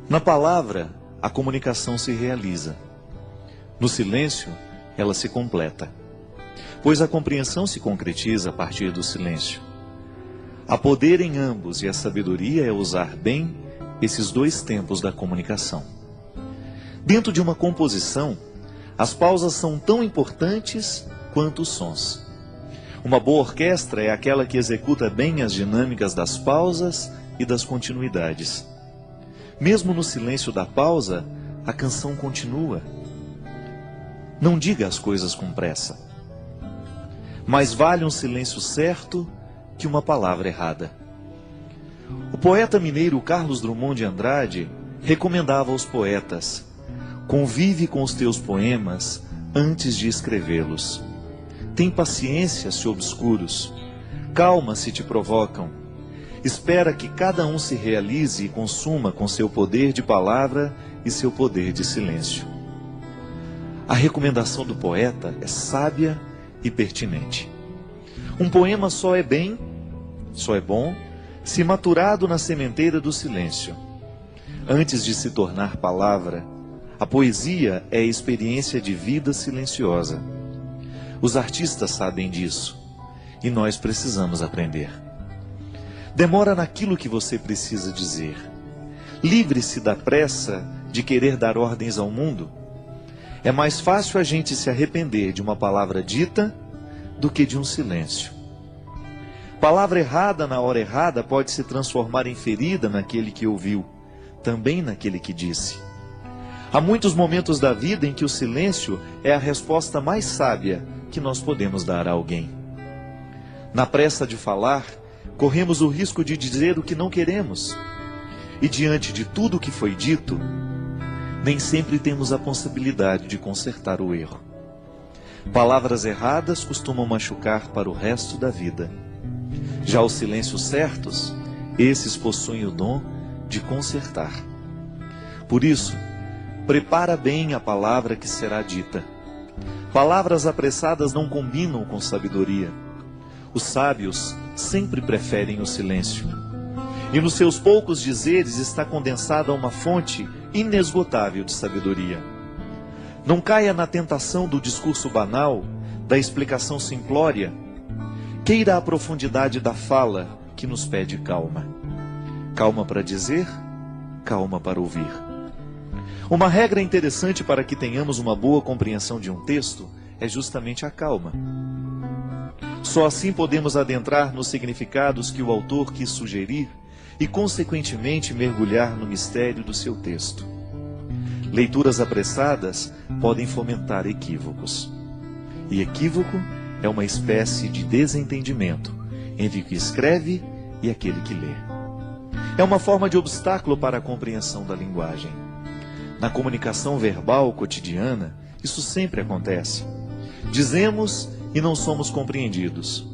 Na palavra, a comunicação se realiza. No silêncio, ela se completa. Pois a compreensão se concretiza a partir do silêncio. Há poder em ambos e a sabedoria é usar bem esses dois tempos da comunicação. Dentro de uma composição, as pausas são tão importantes quanto os sons. Uma boa orquestra é aquela que executa bem as dinâmicas das pausas e das continuidades. Mesmo no silêncio da pausa, a canção continua. Não diga as coisas com pressa. Mais vale um silêncio certo que uma palavra errada. O poeta mineiro Carlos Drummond de Andrade recomendava aos poetas: convive com os teus poemas antes de escrevê-los. Tem paciência se obscuros, calma se te provocam. Espera que cada um se realize e consuma com seu poder de palavra e seu poder de silêncio. A recomendação do poeta é sábia e pertinente. Um poema só é bom, se maturado na sementeira do silêncio. Antes de se tornar palavra, a poesia é experiência de vida silenciosa. Os artistas sabem disso, e nós precisamos aprender. Demora naquilo que você precisa dizer. Livre-se da pressa de querer dar ordens ao mundo. É mais fácil a gente se arrepender de uma palavra dita do que de um silêncio. Palavra errada na hora errada pode se transformar em ferida naquele que ouviu, também naquele que disse. Há muitos momentos da vida em que o silêncio é a resposta mais sábia que nós podemos dar a alguém. Na pressa de falar, corremos o risco de dizer o que não queremos. E diante de tudo o que foi dito, nem sempre temos a possibilidade de consertar o erro. Palavras erradas costumam machucar para o resto da vida. Já os silêncios certos, esses possuem o dom de consertar. Por isso, prepara bem a palavra que será dita. Palavras apressadas não combinam com sabedoria. Os sábios sempre preferem o silêncio. E nos seus poucos dizeres está condensada uma fonte inesgotável de sabedoria. Não caia na tentação do discurso banal, da explicação simplória. Queira a profundidade da fala que nos pede calma. Calma para dizer, calma para ouvir. Uma regra interessante para que tenhamos uma boa compreensão de um texto é justamente a calma. Só assim podemos adentrar nos significados que o autor quis sugerir e, consequentemente, mergulhar no mistério do seu texto. Leituras apressadas podem fomentar equívocos. E equívoco é uma espécie de desentendimento entre o que escreve e aquele que lê. É uma forma de obstáculo para a compreensão da linguagem. Na comunicação verbal cotidiana, isso sempre acontece. Dizemos e não somos compreendidos.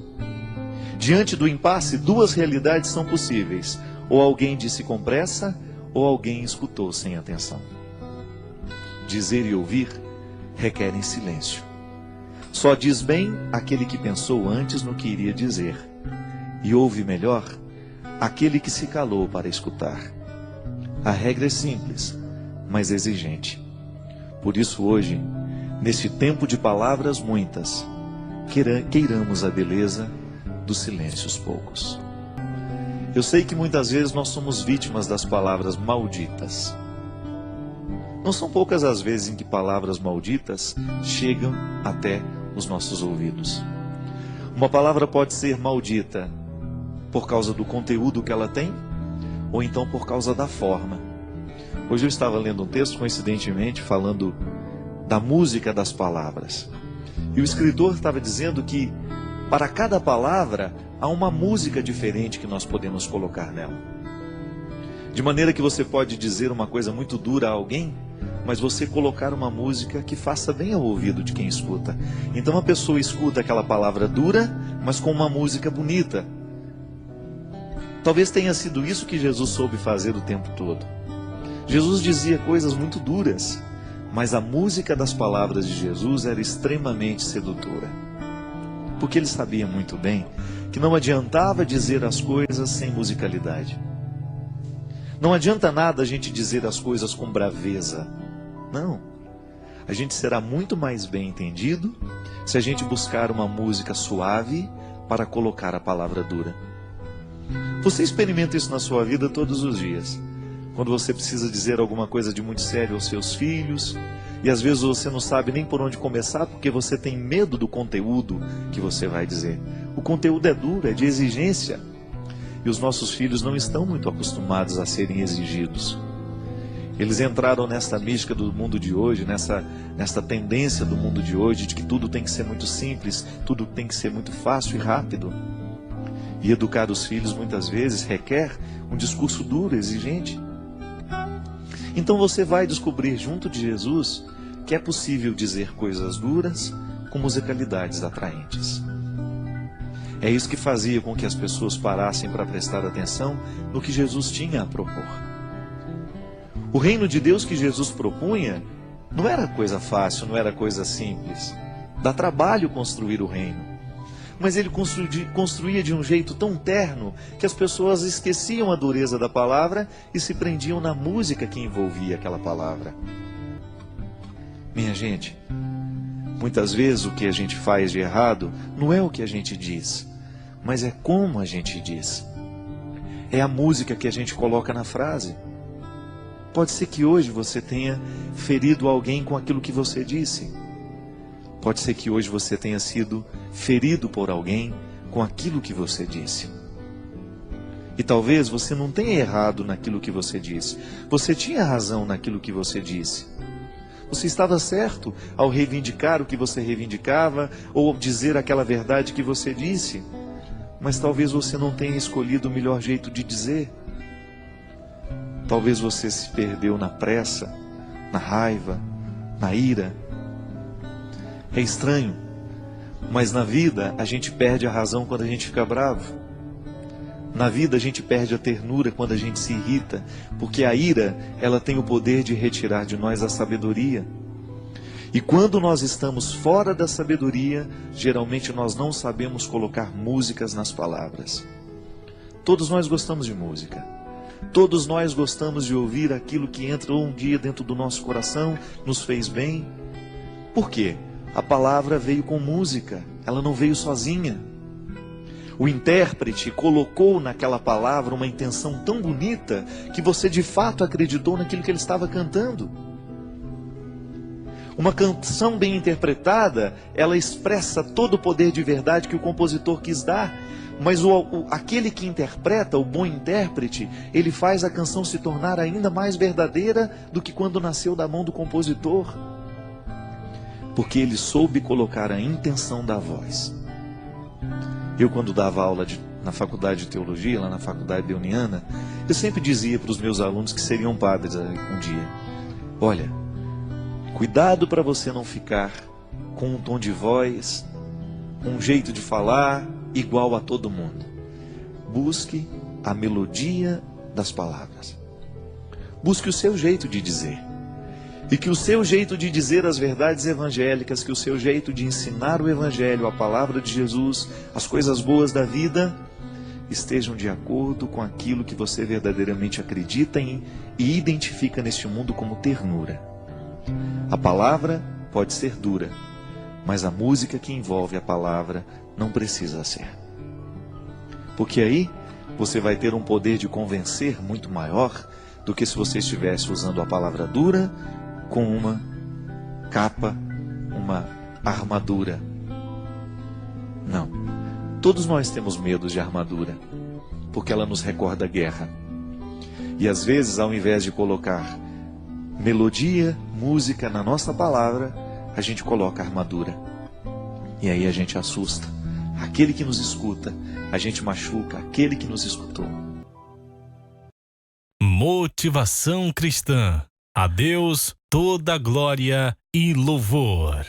Diante do impasse, duas realidades são possíveis: ou alguém disse com pressa, ou alguém escutou sem atenção. Dizer e ouvir requerem silêncio. Só diz bem aquele que pensou antes no que iria dizer, e ouve melhor aquele que se calou para escutar. A regra é simples, mas exigente. Por isso hoje, neste tempo de palavras muitas, queiramos a beleza dos silêncios poucos. Eu sei que muitas vezes nós somos vítimas das palavras malditas. Não são poucas as vezes em que palavras malditas chegam até os nossos ouvidos. Uma palavra pode ser maldita por causa do conteúdo que ela tem, ou então por causa da forma. Hoje eu estava lendo um texto, coincidentemente, falando da música das palavras. E o escritor estava dizendo que para cada palavra há uma música diferente que nós podemos colocar nela. De maneira que você pode dizer uma coisa muito dura a alguém, mas você colocar uma música que faça bem ao ouvido de quem escuta. Então a pessoa escuta aquela palavra dura, mas com uma música bonita. Talvez tenha sido isso que Jesus soube fazer o tempo todo. Jesus dizia coisas muito duras, mas a música das palavras de Jesus era extremamente sedutora. Porque ele sabia muito bem que não adiantava dizer as coisas sem musicalidade. Não adianta nada a gente dizer as coisas com braveza. Não. A gente será muito mais bem entendido se a gente buscar uma música suave para colocar a palavra dura. Você experimenta isso na sua vida todos os dias. Quando você precisa dizer alguma coisa de muito sério aos seus filhos, e às vezes você não sabe nem por onde começar porque você tem medo do conteúdo que você vai dizer. O conteúdo é duro, é de exigência. E os nossos filhos não estão muito acostumados a serem exigidos. Eles entraram nesta mística do mundo de hoje, nesta tendência do mundo de hoje, de que tudo tem que ser muito simples, tudo tem que ser muito fácil e rápido. E educar os filhos muitas vezes requer um discurso duro, exigente. Então você vai descobrir junto de Jesus que é possível dizer coisas duras com musicalidades atraentes. É isso que fazia com que as pessoas parassem para prestar atenção no que Jesus tinha a propor. O reino de Deus que Jesus propunha não era coisa fácil, não era coisa simples. Dá trabalho construir o reino. Mas ele construía de um jeito tão terno que as pessoas esqueciam a dureza da palavra e se prendiam na música que envolvia aquela palavra. Minha gente, muitas vezes o que a gente faz de errado não é o que a gente diz, mas é como a gente diz. É a música que a gente coloca na frase. Pode ser que hoje você tenha ferido alguém com aquilo que você disse. Pode ser que hoje você tenha sido ferido por alguém com aquilo que você disse. E talvez você não tenha errado naquilo que você disse. Você tinha razão naquilo que você disse. Você estava certo ao reivindicar o que você reivindicava ou dizer aquela verdade que você disse. Mas talvez você não tenha escolhido o melhor jeito de dizer. Talvez você se perdeu na pressa, na raiva, na ira. É estranho, mas na vida a gente perde a razão quando a gente fica bravo. Na vida a gente perde a ternura quando a gente se irrita, porque a ira, ela tem o poder de retirar de nós a sabedoria. E quando nós estamos fora da sabedoria, geralmente nós não sabemos colocar músicas nas palavras. Todos nós gostamos de música. Todos nós gostamos de ouvir aquilo que entrou um dia dentro do nosso coração, nos fez bem. Por quê? A palavra veio com música, ela não veio sozinha. O intérprete colocou naquela palavra uma intenção tão bonita que você de fato acreditou naquilo que ele estava cantando. Uma canção bem interpretada, ela expressa todo o poder de verdade que o compositor quis dar. Mas aquele que interpreta, o bom intérprete, ele faz a canção se tornar ainda mais verdadeira do que quando nasceu da mão do compositor. Porque ele soube colocar a intenção da voz. Eu, quando dava aula na faculdade de teologia, lá na faculdade Beuniana, eu sempre dizia para os meus alunos que seriam padres um dia: olha, cuidado para você não ficar com um tom de voz, um jeito de falar igual a todo mundo. Busque a melodia das palavras. Busque o seu jeito de dizer. E que o seu jeito de dizer as verdades evangélicas, que o seu jeito de ensinar o evangelho, a palavra de Jesus, as coisas boas da vida, estejam de acordo com aquilo que você verdadeiramente acredita em e identifica neste mundo como ternura. A palavra pode ser dura, mas a música que envolve a palavra não precisa ser. Porque aí você vai ter um poder de convencer muito maior do que se você estivesse usando a palavra dura com uma capa, uma armadura. Não. Todos nós temos medo de armadura, porque ela nos recorda a guerra. E às vezes, ao invés de colocar melodia, música na nossa palavra, a gente coloca armadura. E aí a gente assusta aquele que nos escuta, a gente machuca aquele que nos escutou. Motivação cristã. A Deus toda glória e louvor.